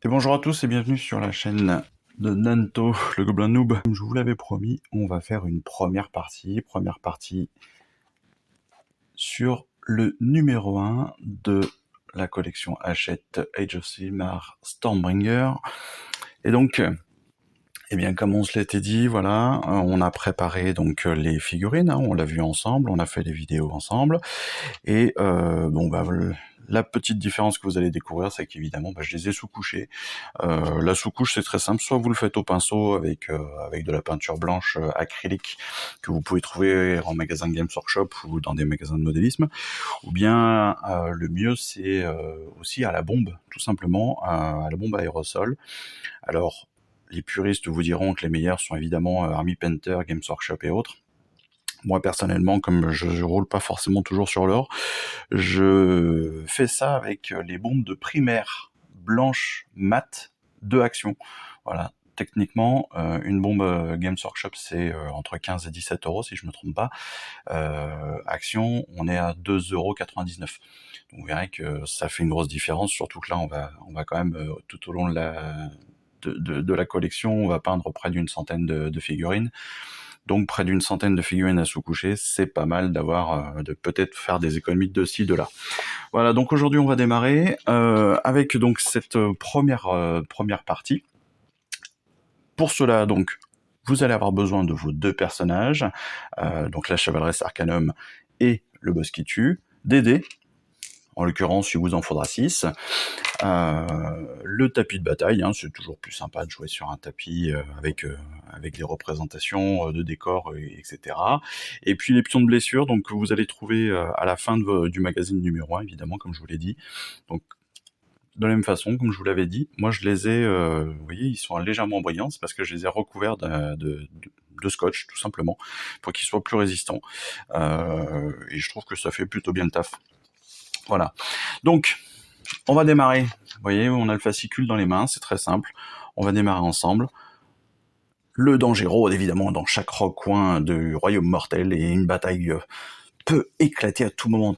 Et bonjour à tous et bienvenue sur la chaîne de Nanto, le Gobelin Noob. Comme je vous l'avais promis, on va faire une première partie sur le numéro 1 de la collection Hachette Age of Sigmar Stormbringer. Et donc, eh bien, comme on se l'était dit, voilà, on a préparé donc les figurines, hein, on l'a vu ensemble, on a fait les vidéos ensemble, et bon, bah, la petite différence que vous allez découvrir, c'est qu'évidemment, bah, je les ai sous-couchés. La sous-couche, c'est très simple, soit vous le faites au pinceau avec de la peinture blanche acrylique que vous pouvez trouver en magasin de Games Workshop ou dans des magasins de modélisme, ou bien le mieux, c'est aussi à la bombe, tout simplement, à la bombe aérosol. Alors, les puristes vous diront que les meilleurs sont évidemment Army Painter, Games Workshop et autres. Moi, personnellement, comme je roule pas forcément toujours sur l'or, je fais ça avec les bombes de primaire blanche mat de Action. Voilà. Techniquement, une bombe Games Workshop, c'est entre 15 et 17 euros, si je me trompe pas. Action, on est à 2,99 €. Donc, vous verrez que ça fait une grosse différence, surtout que là, on va quand même, tout au long de la collection, on va peindre près d'une centaine de figurines. Donc près d'une centaine de figurines à sous-coucher, c'est pas mal d'avoir, de peut-être faire des économies de ci, de là. Voilà, donc aujourd'hui on va démarrer avec donc cette première partie. Pour cela, donc, vous allez avoir besoin de vos deux personnages, donc la chevaleresse Arcanum et le boss qui tue, des dés, en l'occurrence il vous en faudra 6, le tapis de bataille, hein, c'est toujours plus sympa de jouer sur un tapis avec des représentations de décors, etc. Et puis les pions de blessure, donc vous allez trouver à la fin du magazine numéro 1, évidemment, comme je vous l'ai dit. Donc de la même façon, comme je vous l'avais dit, moi je les ai, vous voyez, ils sont légèrement brillants, c'est parce que je les ai recouverts de scotch, tout simplement, pour qu'ils soient plus résistants. Et je trouve que ça fait plutôt bien le taf. Voilà. Donc, on va démarrer. Vous voyez, on a le fascicule dans les mains, c'est très simple. On va démarrer ensemble. Le danger rôde évidemment dans chaque recoin du royaume mortel et une bataille peut éclater à tout moment.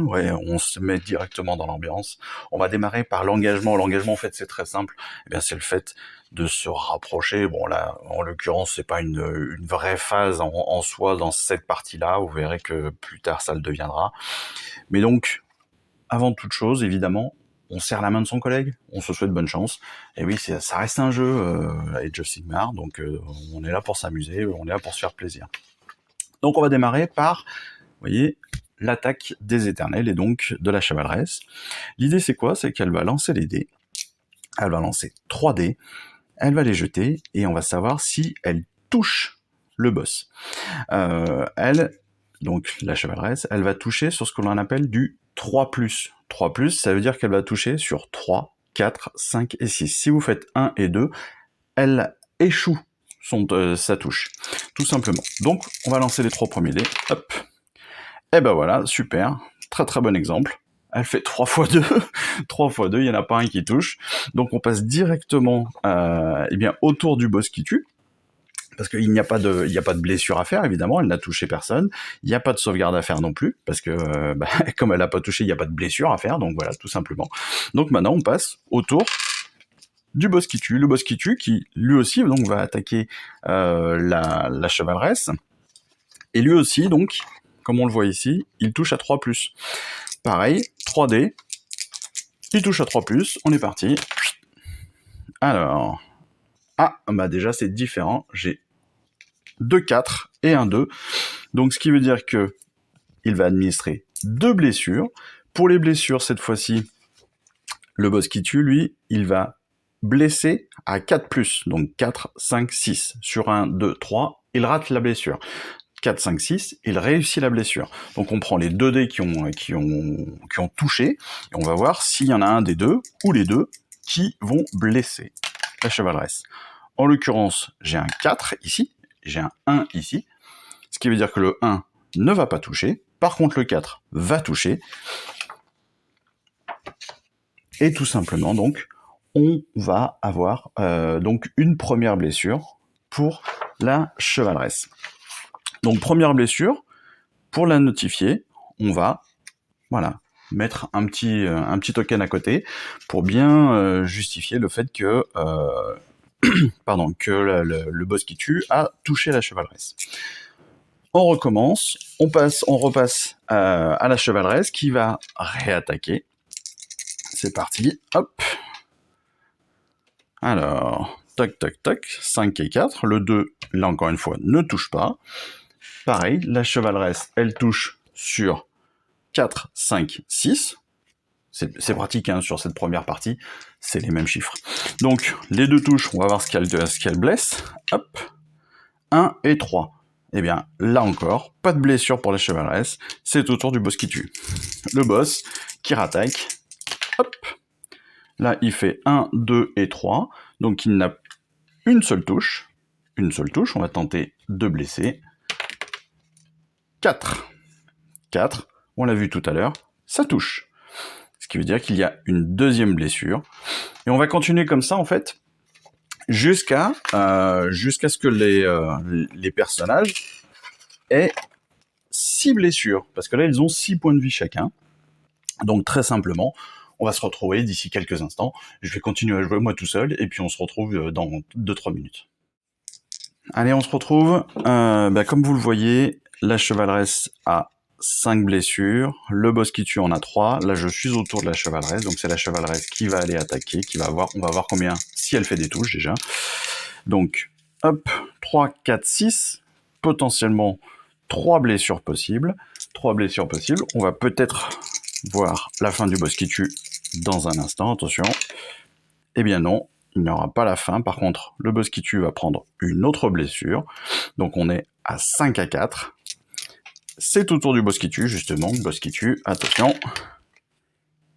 Ouais, on se met directement dans l'ambiance. On va démarrer par l'engagement. L'engagement, en fait, c'est très simple. Eh bien, c'est le fait de se rapprocher. Bon, là, en l'occurrence, c'est pas une vraie phase en soi dans cette partie-là. Vous verrez que plus tard, ça le deviendra. Mais donc, avant toute chose, évidemment, on serre la main de son collègue, on se souhaite bonne chance. Et oui, ça reste un jeu, Age of Sigmar, donc on est là pour s'amuser, on est là pour se faire plaisir. Donc on va démarrer par, vous voyez, l'attaque des éternels et donc de la chevaleresse. L'idée c'est quoi? C'est qu'elle va lancer les dés, elle va lancer 3 dés, elle va les jeter et on va savoir si elle touche le boss. Elle, donc la chevaleresse, elle va toucher sur ce que l'on appelle du 3+. 3+, ça veut dire qu'elle va toucher sur 3, 4, 5 et 6. Si vous faites 1 et 2, elle échoue sa touche, tout simplement. Donc, on va lancer les 3 premiers dés. Hop. Et ben voilà, super. Très très bon exemple. Elle fait 3 x 2. 3 x 2, il n'y en a pas un qui touche. Donc, on passe directement eh bien, autour du boss qui tue. Parce qu'il n'y a pas de blessure à faire, évidemment, elle n'a touché personne. Il n'y a pas de sauvegarde à faire non plus, parce que comme elle n'a pas touché, il n'y a pas de blessure à faire, donc voilà, tout simplement. Donc maintenant, on passe autour du boss qui tue. Le boss qui tue, qui lui aussi donc va attaquer la chevaleresse. Et lui aussi, donc, comme on le voit ici, il touche à 3+. Pareil, 3D, il touche à 3+, on est parti. Alors... Ah, bah déjà c'est différent, j'ai 2 4 et un 2. Donc ce qui veut dire que il va administrer 2 blessures. Pour les blessures, cette fois-ci, le boss qui tue, lui, il va blesser à 4+, donc 4, 5, 6. Sur 1, 2, 3, il rate la blessure. 4, 5, 6, il réussit la blessure. Donc on prend les 2 dés qui ont touché, et on va voir s'il y en a un des deux, ou les deux, qui vont blesser la chevaleresse. En l'occurrence, j'ai un 4 ici, j'ai un 1 ici, ce qui veut dire que le 1 ne va pas toucher, par contre le 4 va toucher, et tout simplement, donc, on va avoir donc une première blessure pour la chevaleresse. Donc première blessure, pour la notifier, on va, voilà, mettre un petit token à côté pour bien justifier le fait que que le boss qui tue a touché la chevaleresse. On recommence, on repasse à la chevaleresse qui va réattaquer. C'est parti, hop. Alors, toc toc toc, 5 et 4. Le 2, là encore une fois, ne touche pas. Pareil, la chevaleresse, elle touche sur 4, 5, 6. C'est pratique hein, sur cette première partie, c'est les mêmes chiffres. Donc, les deux touches, on va voir ce qu'elle blesse. Hop, 1 et 3. Eh bien, là encore, pas de blessure pour la chevaleresse, c'est au tour du boss qui tue. Le boss qui rattaque, hop. Là, il fait 1, 2 et 3, donc il n'a une seule touche, on va tenter de blesser. 4. 4, on l'a vu tout à l'heure, ça touche. Ce qui veut dire qu'il y a une deuxième blessure. Et on va continuer comme ça, en fait, jusqu'à ce que les personnages aient 6 blessures. Parce que là, ils ont 6 points de vie chacun. Donc, très simplement, on va se retrouver d'ici quelques instants. Je vais continuer à jouer moi tout seul, et puis on se retrouve dans 2-3 minutes. Allez, on se retrouve. Comme vous le voyez, la chevaleresse a 5 blessures, le boss qui tue en a 3, là je suis autour de la chevaleresse, donc c'est la chevaleresse qui va aller attaquer, on va voir combien, si elle fait des touches déjà. Donc, hop, 3, 4, 6, potentiellement 3 blessures possibles, on va peut-être voir la fin du boss qui tue dans un instant, attention. Eh bien non, il n'y aura pas la fin, par contre, le boss qui tue va prendre une autre blessure, donc on est à 5 à 4, c'est au tour du boss qui tue, justement. Boss qui tue, attention,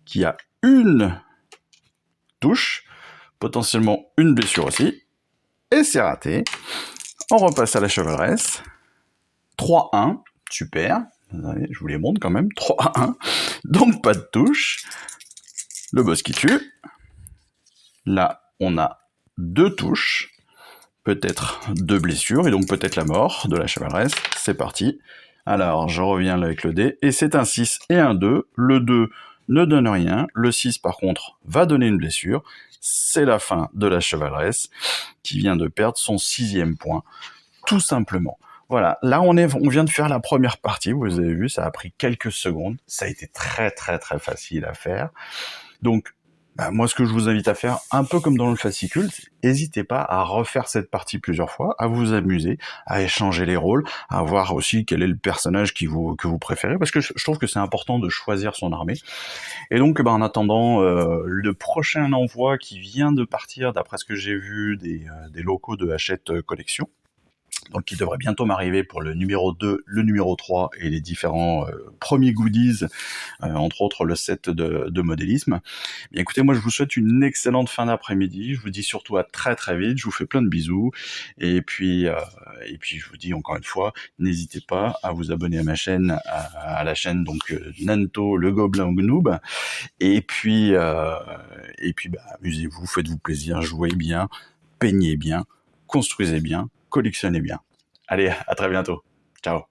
qui a une touche, potentiellement une blessure aussi, et c'est raté. On repasse à la chevaleresse. 3-1, super. Je vous les montre quand même. 3-1, donc pas de touche. Le boss qui tue. Là, on a 2 touches, peut-être 2 blessures, et donc peut-être la mort de la chevaleresse. C'est parti. Alors, je reviens là avec le dé, et c'est un 6 et un 2. Le 2 ne donne rien, le 6 par contre va donner une blessure. C'est la fin de la chevaleresse qui vient de perdre son 6e point, tout simplement. Voilà, là on vient de faire la première partie, vous avez vu, ça a pris quelques secondes, ça a été très très très facile à faire. Donc, moi, ce que je vous invite à faire, un peu comme dans le fascicule, n'hésitez pas à refaire cette partie plusieurs fois, à vous amuser, à échanger les rôles, à voir aussi quel est le personnage que vous préférez, parce que je trouve que c'est important de choisir son armée. Et donc, en attendant le prochain envoi qui vient de partir, d'après ce que j'ai vu, des locaux de Hachette Collection, donc qui devrait bientôt m'arriver pour le numéro 2, le numéro 3 et les différents premiers goodies, entre autres le set de modélisme. Bien, écoutez, moi je vous souhaite une excellente fin d'après-midi, je vous dis surtout à très très vite, je vous fais plein de bisous, et puis je vous dis encore une fois, n'hésitez pas à vous abonner à ma chaîne, à la chaîne donc Nanto le Gobelin Gnoob, et puis amusez-vous, faites-vous plaisir, jouez bien, peignez bien, construisez bien, collectionnez bien. Allez, à très bientôt. Ciao.